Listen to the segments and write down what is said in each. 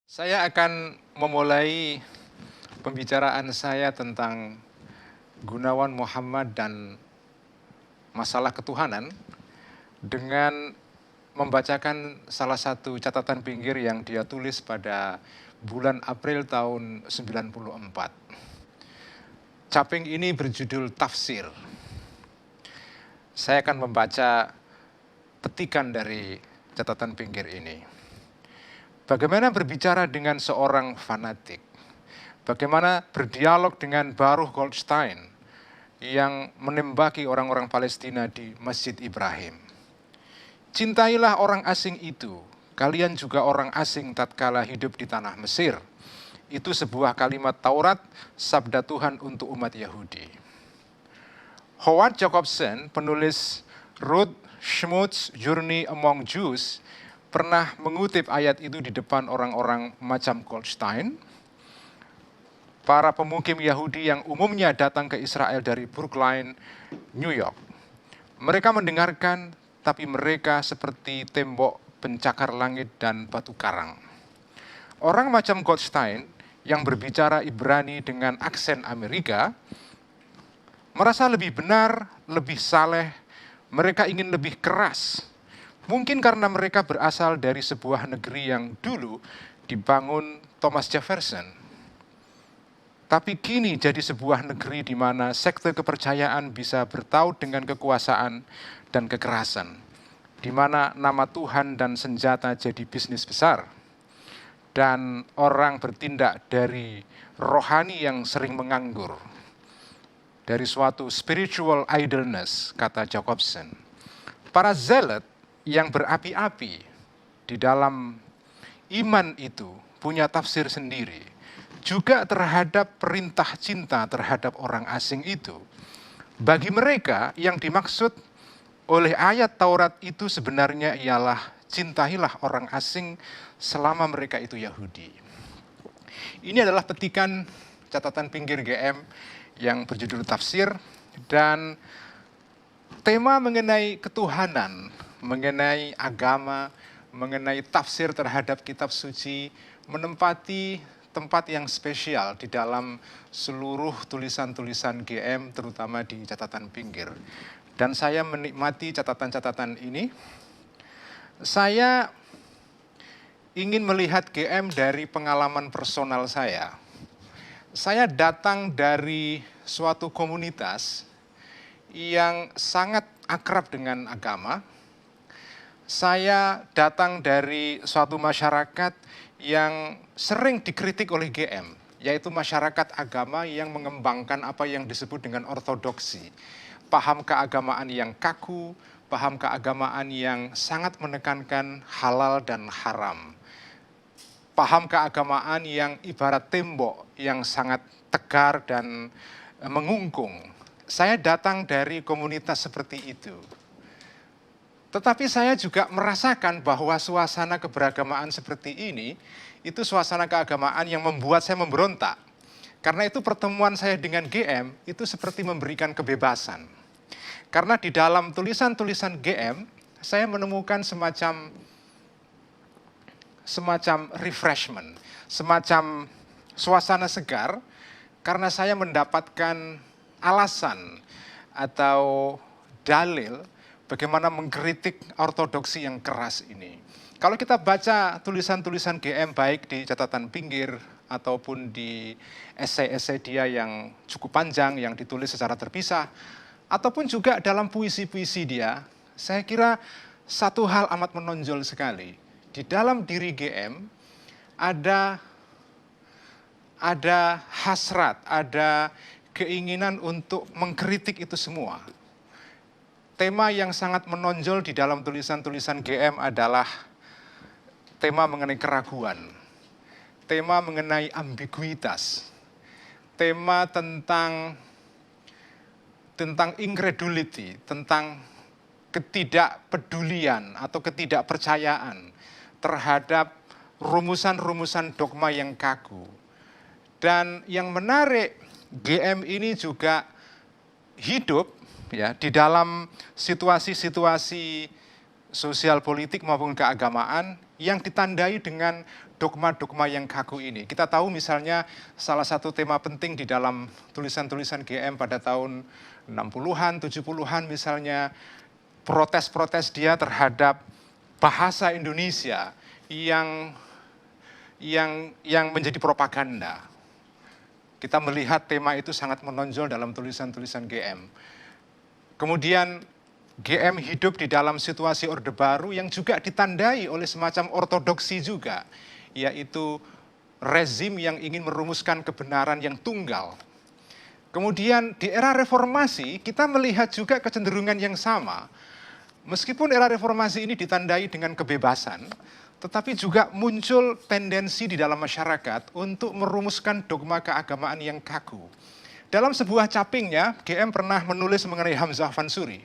Saya akan memulai pembicaraan saya tentang Gunawan Muhammad dan masalah ketuhanan dengan membacakan salah satu catatan pinggir yang dia tulis pada bulan April tahun 94. Caping ini berjudul Tafsir. Saya akan membaca petikan dari catatan pinggir ini. Bagaimana berbicara dengan seorang fanatik? Bagaimana berdialog dengan Baruch Goldstein yang menembaki orang-orang Palestina di Masjid Ibrahim? Cintailah orang asing itu, kalian juga orang asing tatkala hidup di tanah Mesir. Itu sebuah kalimat Taurat, sabda Tuhan untuk umat Yahudi. Howard Jacobson, penulis Ruth Schmutz Journey Among Jews, pernah mengutip ayat itu di depan orang-orang macam Goldstein, para pemukim Yahudi yang umumnya datang ke Israel dari Brookline, New York. Mereka mendengarkan, tapi mereka seperti tembok pencakar langit dan batu karang. Orang macam Goldstein yang berbicara Ibrani dengan aksen Amerika, merasa lebih benar, lebih saleh, mereka ingin lebih keras. Mungkin karena mereka berasal dari sebuah negeri yang dulu dibangun Thomas Jefferson. Tapi kini jadi sebuah negeri di mana sekte kepercayaan bisa bertaut dengan kekuasaan dan kekerasan. Di mana nama Tuhan dan senjata jadi bisnis besar. Dan orang bertindak dari rohani yang sering menganggur. Dari suatu spiritual idleness, kata Jacobson. Para zealot yang berapi-api di dalam iman itu punya tafsir sendiri. Juga terhadap perintah cinta terhadap orang asing itu. Bagi mereka yang dimaksud oleh ayat Taurat itu sebenarnya ialah cintailah orang asing selama mereka itu Yahudi. Ini adalah petikan catatan pinggir GM yang berjudul Tafsir, dan tema mengenai ketuhanan, mengenai agama, mengenai tafsir terhadap kitab suci menempati tempat yang spesial di dalam seluruh tulisan-tulisan GM, terutama di catatan pinggir. Dan saya menikmati catatan-catatan ini. Saya ingin melihat GM dari pengalaman personal saya. Saya datang dari suatu komunitas yang sangat akrab dengan agama. Saya datang dari suatu masyarakat yang sering dikritik oleh GM, yaitu masyarakat agama yang mengembangkan apa yang disebut dengan ortodoksi. Paham keagamaan yang kaku, paham keagamaan yang sangat menekankan halal dan haram. Paham keagamaan yang ibarat tembok yang sangat tegar dan mengungkung. Saya datang dari komunitas seperti itu. Tetapi saya juga merasakan bahwa suasana keberagamaan seperti ini, itu suasana keagamaan yang membuat saya memberontak. Karena itu pertemuan saya dengan GM, itu seperti memberikan kebebasan. Karena di dalam tulisan-tulisan GM, saya menemukan semacam refreshment, semacam suasana segar, karena saya mendapatkan alasan atau dalil bagaimana mengkritik ortodoksi yang keras ini. Kalau kita baca tulisan-tulisan GM baik di catatan pinggir ataupun di esai-esai dia yang cukup panjang yang ditulis secara terpisah, ataupun juga dalam puisi-puisi dia, saya kira satu hal amat menonjol sekali. Di dalam diri GM ada hasrat, ada keinginan untuk mengkritik itu semua. Tema yang sangat menonjol di dalam tulisan-tulisan GM adalah tema mengenai keraguan, tema mengenai ambiguitas, tema tentang incredulity, tentang ketidakpedulian atau ketidakpercayaan terhadap rumusan-rumusan dogma yang kaku. Dan yang menarik, GM ini juga hidup ya di dalam situasi-situasi sosial politik maupun keagamaan yang ditandai dengan dogma-dogma yang kaku ini. Kita tahu misalnya salah satu tema penting di dalam tulisan-tulisan GM pada tahun 60-an, 70-an misalnya, protes-protes dia terhadap bahasa Indonesia yang menjadi propaganda. Kita melihat tema itu sangat menonjol dalam tulisan-tulisan GM. Kemudian GM hidup di dalam situasi Orde Baru yang juga ditandai oleh semacam ortodoksi juga, yaitu rezim yang ingin merumuskan kebenaran yang tunggal. Kemudian di era reformasi kita melihat juga kecenderungan yang sama. Meskipun era reformasi ini ditandai dengan kebebasan, tetapi juga muncul tendensi di dalam masyarakat untuk merumuskan dogma keagamaan yang kaku. Dalam sebuah capingnya, GM pernah menulis mengenai Hamzah Fansuri.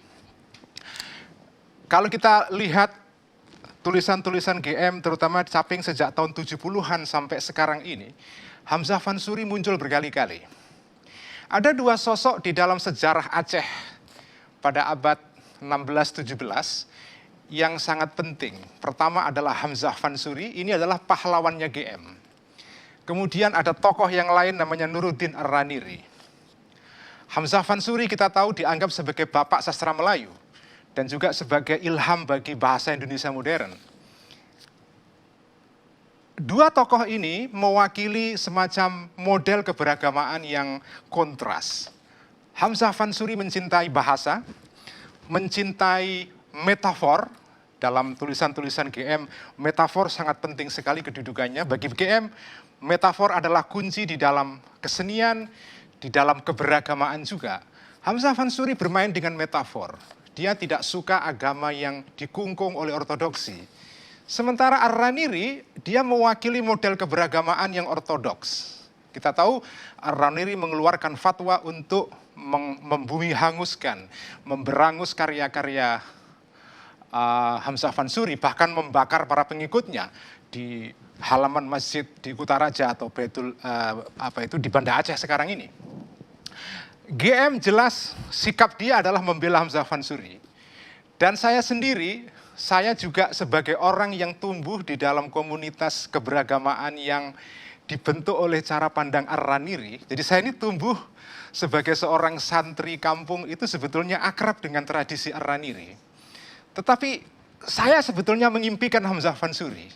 Kalau kita lihat tulisan-tulisan GM, terutama caping sejak tahun 70-an sampai sekarang ini, Hamzah Fansuri muncul berkali-kali. Ada dua sosok di dalam sejarah Aceh pada abad 16-17 yang sangat penting. Pertama adalah Hamzah Fansuri, ini adalah pahlawannya GM. Kemudian ada tokoh yang lain namanya Nuruddin Ar-Raniri. Hamzah Fansuri kita tahu dianggap sebagai bapak sastra Melayu dan juga sebagai ilham bagi bahasa Indonesia modern. Dua tokoh ini mewakili semacam model keberagamaan yang kontras. Hamzah Fansuri mencintai bahasa, mencintai metafor. Dalam tulisan-tulisan GM, metafor sangat penting sekali kedudukannya. Bagi GM, metafor adalah kunci di dalam kesenian, di dalam keberagamaan juga. Hamzah Fansuri bermain dengan metafor. Dia tidak suka agama yang dikungkung oleh ortodoksi. Sementara Ar-Raniri, dia mewakili model keberagamaan yang ortodoks. Kita tahu Ar-Raniri mengeluarkan fatwa untuk membumi hanguskan, memberangus karya-karya Hamzah Fansuri, bahkan membakar para pengikutnya di halaman masjid di Kutaraja atau di Banda Aceh sekarang ini. GM jelas sikap dia adalah membela Hamzah Fansuri. Dan saya sendiri, saya juga sebagai orang yang tumbuh di dalam komunitas keberagamaan yang dibentuk oleh cara pandang Ar-Raniri. Jadi saya ini tumbuh sebagai seorang santri kampung itu sebetulnya akrab dengan tradisi Ar-Raniri. Tetapi saya sebetulnya mengimpikan Hamzah Fansuri.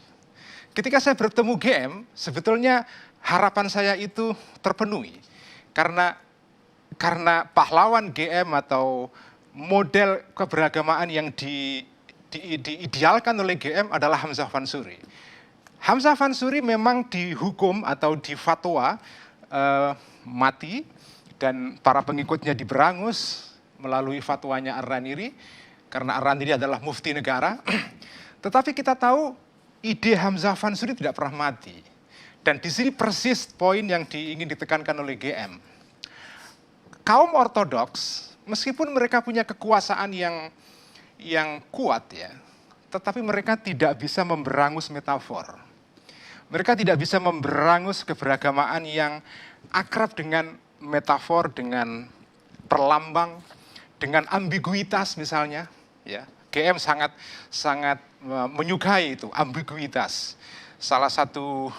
Ketika saya bertemu GM, sebetulnya harapan saya itu terpenuhi. Karena pahlawan GM atau model keberagamaan yang diidealkan oleh GM adalah Hamzah Fansuri. Hamzah Fansuri memang dihukum atau difatwa mati dan para pengikutnya diberangus melalui fatwanya Ar-Raniri karena Ar-Raniri adalah mufti negara. Tetapi kita tahu ide Hamzah Fansuri tidak pernah mati. Dan di sini persis poin yang ingin ditekankan oleh GM. Kaum ortodoks, meskipun mereka punya kekuasaan yang kuat ya, tetapi mereka tidak bisa memberangus metafor. Mereka tidak bisa memberangus keberagamaan yang akrab dengan metafor, dengan perlambang, dengan ambiguitas misalnya. Ya, GM sangat menyukai itu, ambiguitas. Salah satu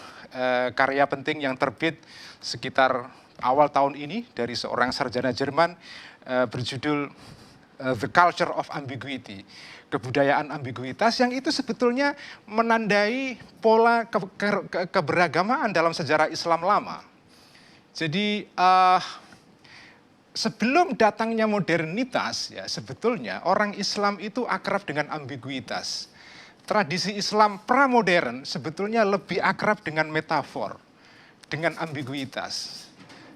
karya penting yang terbit sekitar awal tahun ini dari seorang sarjana Jerman berjudul The Culture of Ambiguity, kebudayaan ambiguitas, yang itu sebetulnya menandai pola keberagamaan dalam sejarah Islam lama. Jadi sebelum datangnya modernitas, ya sebetulnya orang Islam itu akrab dengan ambiguitas. Tradisi Islam pramodern sebetulnya lebih akrab dengan metafor, dengan ambiguitas.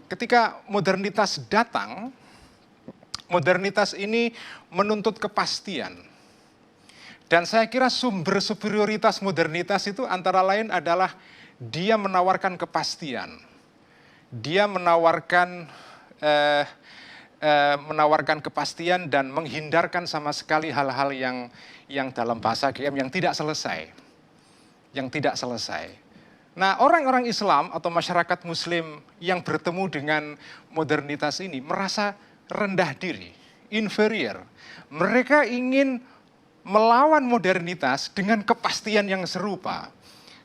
Ketika modernitas datang, modernitas ini menuntut kepastian. Dan saya kira sumber superioritas modernitas itu antara lain adalah dia menawarkan kepastian. Dia menawarkan kepastian dan menghindarkan sama sekali hal-hal yang dalam bahasa GM yang tidak selesai. Yang tidak selesai. Nah, orang-orang Islam atau masyarakat Muslim yang bertemu dengan modernitas ini merasa rendah diri, inferior. Mereka ingin melawan modernitas dengan kepastian yang serupa.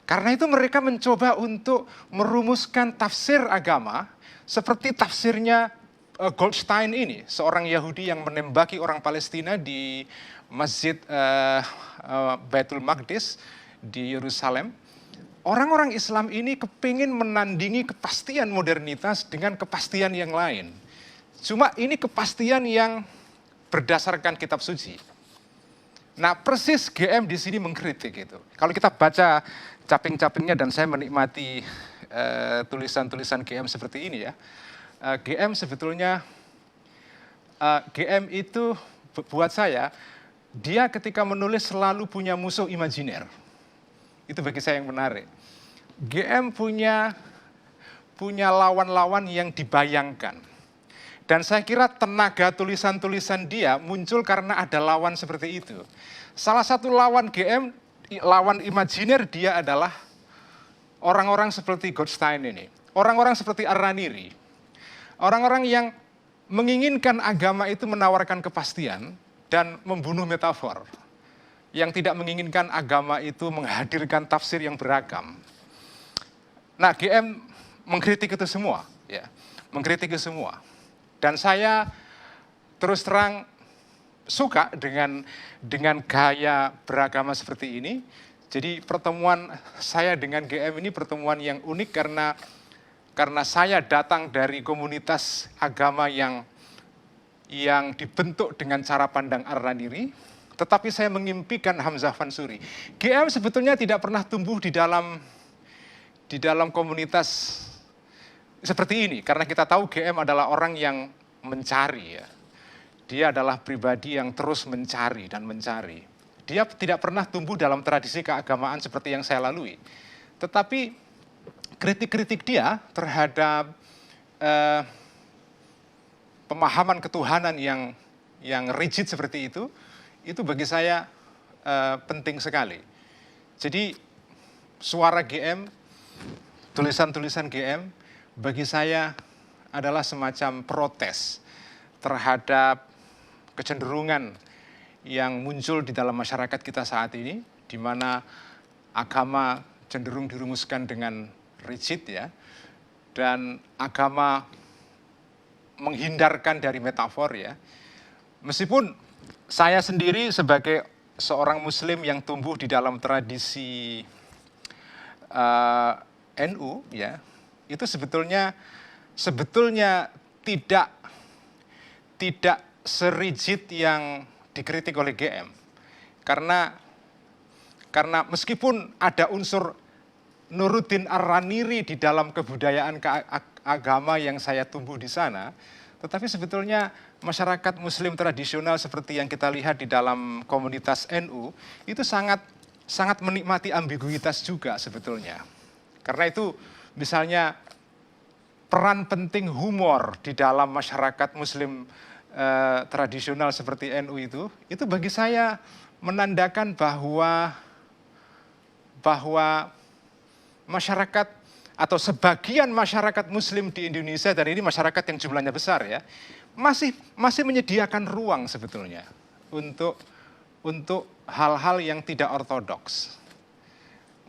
Karena itu mereka mencoba untuk merumuskan tafsir agama seperti tafsirnya Goldstein ini, seorang Yahudi yang menembaki orang Palestina di Masjid Baitul Maqdis di Yerusalem. Orang-orang Islam ini kepingin menandingi kepastian modernitas dengan kepastian yang lain. Cuma ini kepastian yang berdasarkan kitab suci. Nah, persis GM di sini mengkritik itu. Kalau kita baca caping-capingnya, dan saya menikmati tulisan-tulisan GM seperti ini ya. GM sebetulnya, GM itu buat saya, dia ketika menulis selalu punya musuh imajiner. Itu bagi saya yang menarik. GM punya lawan-lawan yang dibayangkan. Dan saya kira tenaga tulisan-tulisan dia muncul karena ada lawan seperti itu. Salah satu lawan GM, lawan imajiner dia adalah orang-orang seperti Goldstein ini. Orang-orang seperti Ar-Raniri. Orang-orang yang menginginkan agama itu menawarkan kepastian dan membunuh metafor. Yang tidak menginginkan agama itu menghadirkan tafsir yang beragam. Nah, GM mengkritik itu semua. Ya, mengkritik itu semua. Dan saya terus terang suka dengan gaya beragama seperti ini. Jadi pertemuan saya dengan GM ini pertemuan yang unik karena saya datang dari komunitas agama yang dibentuk dengan cara pandang Ar-Raniri, tetapi saya mengimpikan Hamzah Fansuri. GM sebetulnya tidak pernah tumbuh di dalam komunitas seperti ini, karena kita tahu GM adalah orang yang mencari ya. Dia adalah pribadi yang terus mencari dan mencari. Dia tidak pernah tumbuh dalam tradisi keagamaan seperti yang saya lalui. Tetapi kritik-kritik dia terhadap pemahaman ketuhanan yang rigid seperti itu bagi saya penting sekali. Jadi suara GM, tulisan-tulisan GM bagi saya adalah semacam protes terhadap kecenderungan yang muncul di dalam masyarakat kita saat ini, di mana agama cenderung dirumuskan dengan rigid ya, dan agama menghindarkan dari metafor ya. Meskipun saya sendiri sebagai seorang Muslim yang tumbuh di dalam tradisi NU ya, itu sebetulnya tidak serigid yang dikritik oleh GM. Karena meskipun ada unsur Nuruddin Ar-Raniri di dalam kebudayaan agama yang saya tumbuh di sana, tetapi sebetulnya masyarakat Muslim tradisional seperti yang kita lihat di dalam komunitas NU itu sangat menikmati ambiguitas juga sebetulnya. Karena itu misalnya peran penting humor di dalam masyarakat Muslim tradisional seperti NU itu bagi saya menandakan bahwa masyarakat atau sebagian masyarakat Muslim di Indonesia, dan ini masyarakat yang jumlahnya besar ya, masih menyediakan ruang sebetulnya untuk hal-hal yang tidak ortodoks.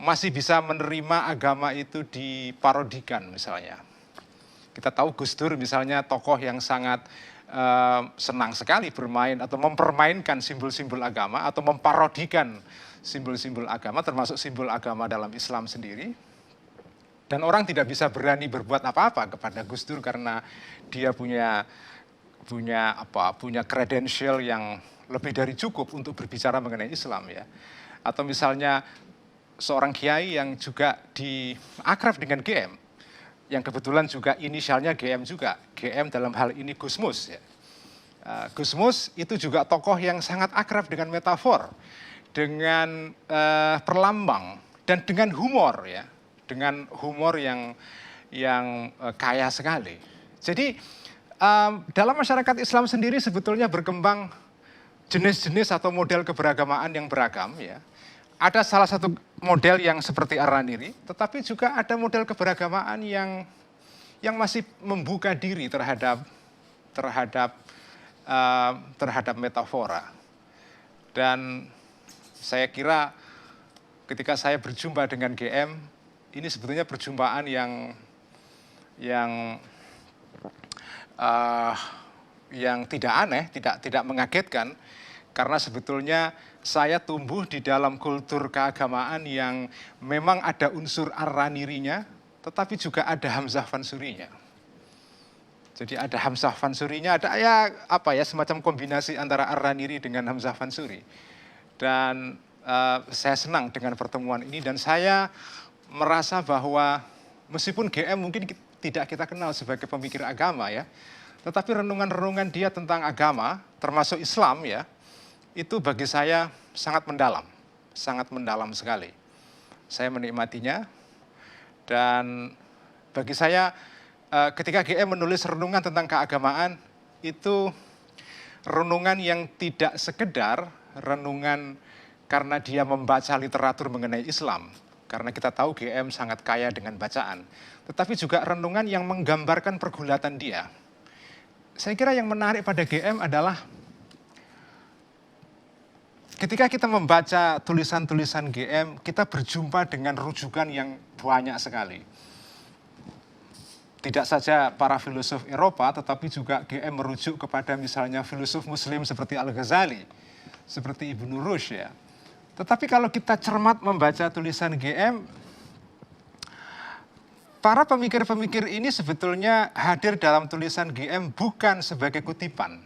Masih bisa menerima agama itu diparodikan misalnya. Kita tahu Gus Dur misalnya tokoh yang sangat senang sekali bermain atau mempermainkan simbol-simbol agama atau memparodikan simbol-simbol agama, termasuk simbol agama dalam Islam sendiri. Dan orang tidak bisa berani berbuat apa-apa kepada Gus Dur karena dia punya kredensial yang lebih dari cukup untuk berbicara mengenai Islam ya. Atau misalnya seorang kiai yang juga akrab dengan GM, yang kebetulan juga inisialnya GM juga. GM dalam hal ini Gusmus ya. Gusmus itu juga tokoh yang sangat akrab dengan metafor, dengan perlambang, dan dengan humor ya. Dengan humor yang kaya sekali. Jadi dalam masyarakat Islam sendiri sebetulnya berkembang jenis-jenis atau model keberagamaan yang beragam ya. Ada salah satu model yang seperti Ar-Raniri, tetapi juga ada model keberagamaan yang masih membuka diri terhadap metafora. Dan Saya kira ketika saya berjumpa dengan GM, ini sebetulnya perjumpaan yang tidak aneh, tidak mengagetkan, karena sebetulnya saya tumbuh di dalam kultur keagamaan yang memang ada unsur Ar-Ranirinya, tetapi juga ada Hamzah Fansurinya. Jadi ada Hamzah Fansurinya, ada semacam kombinasi antara Ar-Raniri dengan Hamzah Fansuri. Dan saya senang dengan pertemuan ini, dan saya merasa bahwa meskipun GM mungkin tidak kita kenal sebagai pemikir agama ya, tetapi renungan-renungan dia tentang agama, termasuk Islam ya, itu bagi saya sangat mendalam sekali. Saya menikmatinya, dan bagi saya ketika GM menulis renungan tentang keagamaan, itu renungan yang tidak sekedar renungan karena dia membaca literatur mengenai Islam, karena kita tahu GM sangat kaya dengan bacaan, tetapi juga renungan yang menggambarkan pergulatan dia. Saya kira yang menarik pada GM adalah ketika kita membaca tulisan-tulisan GM, kita berjumpa dengan rujukan yang banyak sekali. Tidak saja para filosof Eropa, tetapi juga GM merujuk kepada misalnya filosof Muslim seperti Al-Ghazali, seperti Ibnu Rushd ya. Tetapi kalau kita cermat membaca tulisan GM, para pemikir-pemikir ini sebetulnya hadir dalam tulisan GM bukan sebagai kutipan,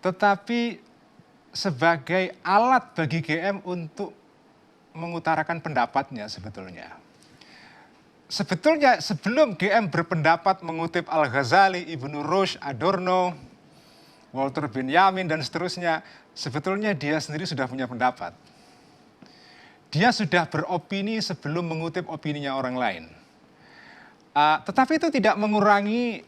tetapi sebagai alat bagi GM untuk mengutarakan pendapatnya sebetulnya. Sebetulnya sebelum GM berpendapat mengutip Al-Ghazali, Ibnu Rushd, Adorno, Walter Benjamin, dan seterusnya, sebetulnya dia sendiri sudah punya pendapat. Dia sudah beropini sebelum mengutip opininya orang lain. Tetapi itu tidak mengurangi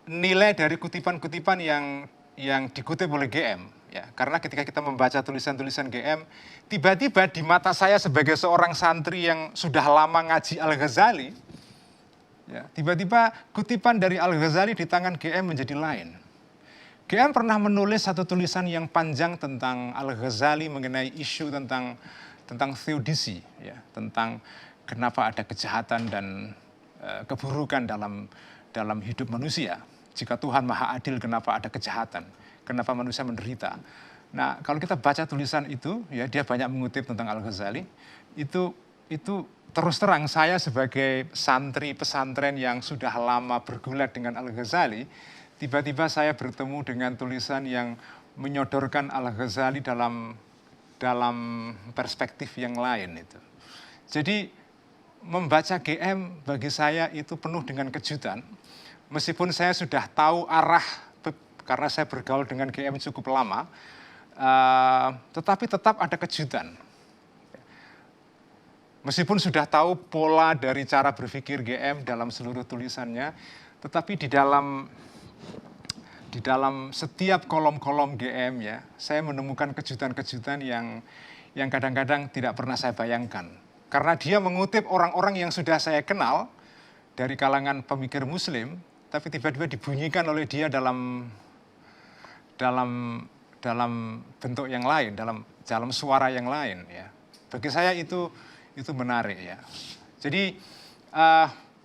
nilai dari kutipan-kutipan yang dikutip oleh GM. Ya, karena ketika kita membaca tulisan-tulisan GM, tiba-tiba di mata saya sebagai seorang santri yang sudah lama ngaji Al-Ghazali, ya, tiba-tiba kutipan dari Al-Ghazali di tangan GM menjadi lain. GM pernah menulis satu tulisan yang panjang tentang Al-Ghazali mengenai isu tentang theodicy, ya, tentang kenapa ada kejahatan dan keburukan dalam hidup manusia. Jika Tuhan Maha Adil, kenapa ada kejahatan? Kenapa manusia menderita? Nah, kalau kita baca tulisan itu, ya, dia banyak mengutip tentang Al-Ghazali. Itu terus terang saya sebagai santri pesantren yang sudah lama bergulat dengan Al-Ghazali, tiba-tiba saya bertemu dengan tulisan yang menyodorkan Al-Ghazali dalam perspektif yang lain itu. Jadi membaca GM bagi saya itu penuh dengan kejutan. Meskipun saya sudah tahu arah, karena saya bergaul dengan GM cukup lama, tetapi tetap ada kejutan. Meskipun sudah tahu pola dari cara berpikir GM dalam seluruh tulisannya, tetapi di dalam setiap kolom-kolom GM ya, saya menemukan kejutan-kejutan yang kadang-kadang tidak pernah saya bayangkan. Karena dia mengutip orang-orang yang sudah saya kenal dari kalangan pemikir Muslim, tapi tiba-tiba dibunyikan oleh dia dalam bentuk yang lain, dalam suara yang lain. Ya. Bagi saya itu menarik ya. Jadi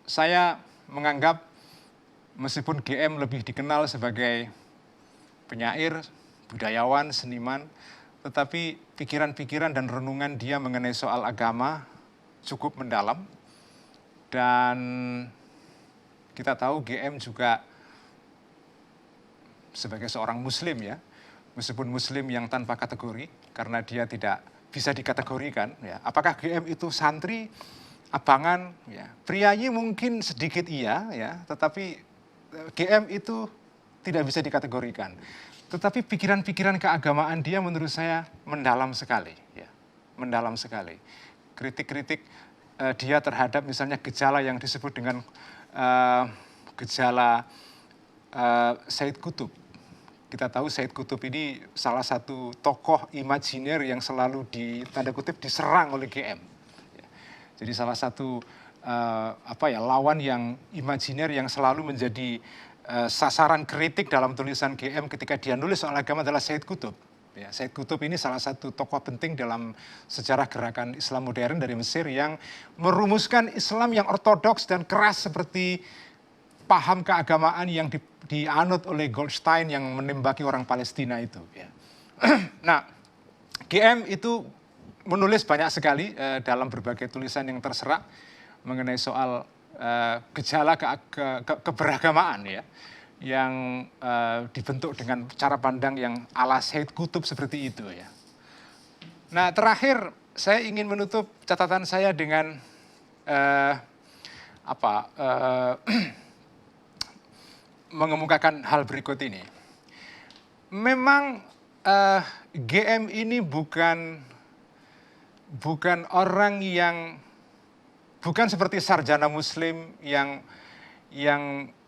saya menganggap meskipun GM lebih dikenal sebagai penyair, budayawan, seniman, tetapi pikiran-pikiran dan renungan dia mengenai soal agama cukup mendalam. Dan kita tahu GM juga sebagai seorang Muslim ya, meskipun Muslim yang tanpa kategori, karena dia tidak bisa dikategorikan. Ya. Apakah GM itu santri, abangan, ya. Priayi mungkin sedikit iya, ya, tetapi GM itu tidak bisa dikategorikan. Tetapi pikiran-pikiran keagamaan dia menurut saya mendalam sekali, ya, mendalam sekali. Kritik-kritik dia terhadap misalnya gejala yang disebut dengan gejala Said Qutb. Kita tahu Said Qutb ini salah satu tokoh imajiner yang selalu tanda kutip diserang oleh GM. Jadi salah satu lawan yang imajiner yang selalu menjadi sasaran kritik dalam tulisan GM ketika dia nulis soal agama adalah Said Qutb. Ya, Said Qutb ini salah satu tokoh penting dalam sejarah gerakan Islam modern dari Mesir yang merumuskan Islam yang ortodoks dan keras seperti paham keagamaan yang dianut oleh Goldstein yang menembaki orang Palestina itu. Ya. Nah, GM itu menulis banyak sekali dalam berbagai tulisan yang terserak mengenai soal gejala keberagamaan ya, yang dibentuk dengan cara pandang yang ala Said Qutb seperti itu ya. Nah, terakhir saya ingin menutup catatan saya dengan mengemukakan hal berikut ini. Memang GM ini bukan orang yang bukan seperti sarjana muslim yang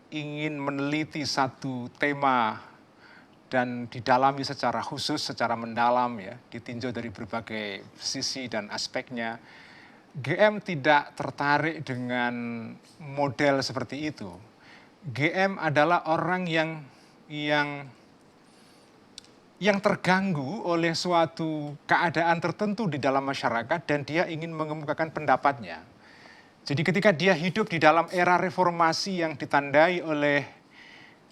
ingin meneliti satu tema dan didalami secara khusus, secara mendalam ya, ditinjau dari berbagai sisi dan aspeknya. GM tidak tertarik dengan model seperti itu. GM adalah orang yang terganggu oleh suatu keadaan tertentu di dalam masyarakat dan dia ingin mengemukakan pendapatnya. Jadi ketika dia hidup di dalam era reformasi yang ditandai oleh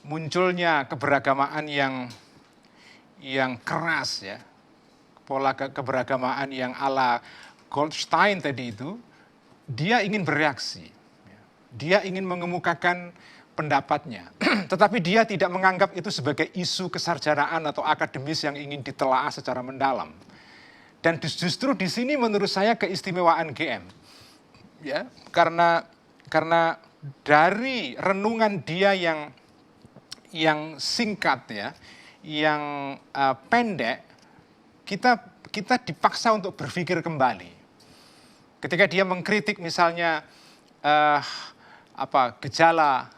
munculnya keberagamaan yang keras ya, pola keberagamaan yang ala Goldstein tadi itu, dia ingin bereaksi. Dia ingin mengemukakan pendapatnya. Tetapi dia tidak menganggap itu sebagai isu kesarjanaan atau akademis yang ingin ditelaah secara mendalam. Dan justru di sini menurut saya keistimewaan GM. Ya, karena dari renungan dia yang singkat ya, yang pendek, kita dipaksa untuk berpikir kembali. Ketika dia mengkritik misalnya gejala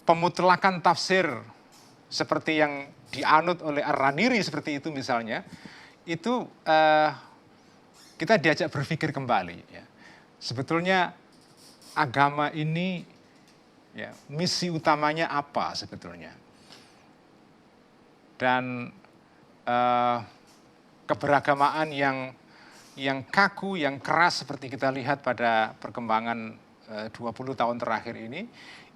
pemutlakan tafsir seperti yang dianut oleh Ar-Raniri seperti itu misalnya, itu kita diajak berpikir kembali. Ya. Sebetulnya agama ini, ya, misi utamanya apa sebetulnya? Dan keberagamaan yang kaku, yang keras seperti kita lihat pada perkembangan 20 tahun terakhir ini,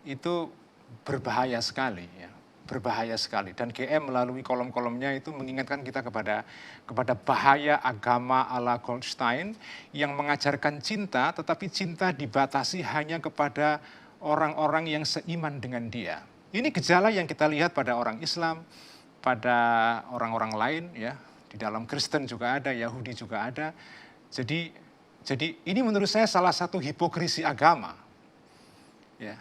itu berbahaya sekali. Ya. Berbahaya sekali. Dan GM melalui kolom-kolomnya itu mengingatkan kita kepada bahaya agama ala Goldstein yang mengajarkan cinta, tetapi cinta dibatasi hanya kepada orang-orang yang seiman dengan dia. Ini gejala yang kita lihat pada orang Islam, pada orang-orang lain, ya, di dalam Kristen juga ada, Yahudi juga ada. Jadi ini menurut saya salah satu hipokrisi agama. Ya.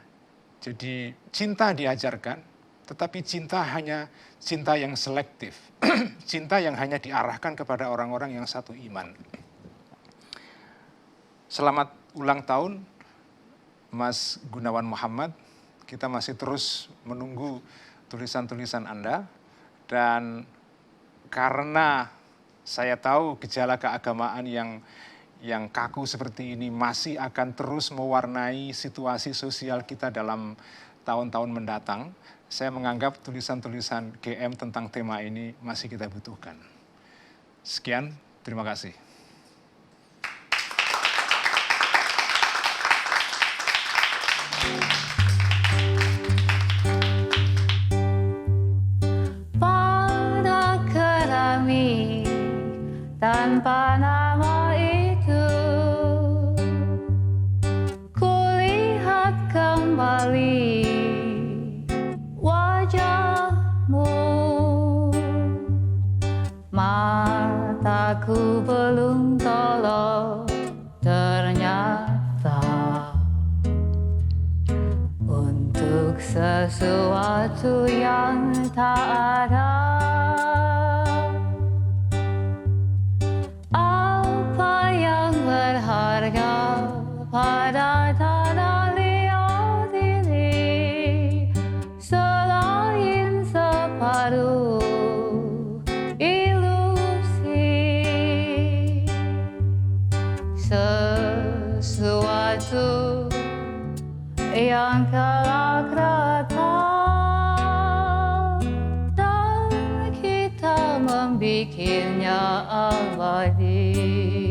Jadi cinta diajarkan, tetapi cinta hanya cinta yang selektif. Cinta yang hanya diarahkan kepada orang-orang yang satu iman. Selamat ulang tahun, Mas Gunawan Muhammad. Kita masih terus menunggu tulisan-tulisan Anda. Dan karena saya tahu gejala keagamaan yang kaku seperti ini masih akan terus mewarnai situasi sosial kita dalam tahun-tahun mendatang, saya menganggap tulisan-tulisan GM tentang tema ini masih kita butuhkan. Sekian, terima kasih. Pada keramik tanpa nama itu, kulihat kembali wajahmu. Mataku belum tolong ternyata untuk sesuatu yang tak ada. Apa yang berharga pada tanah liat ini selain separuh ilusi, sesuatu yang kelak datang dan kita bikinnya abadi.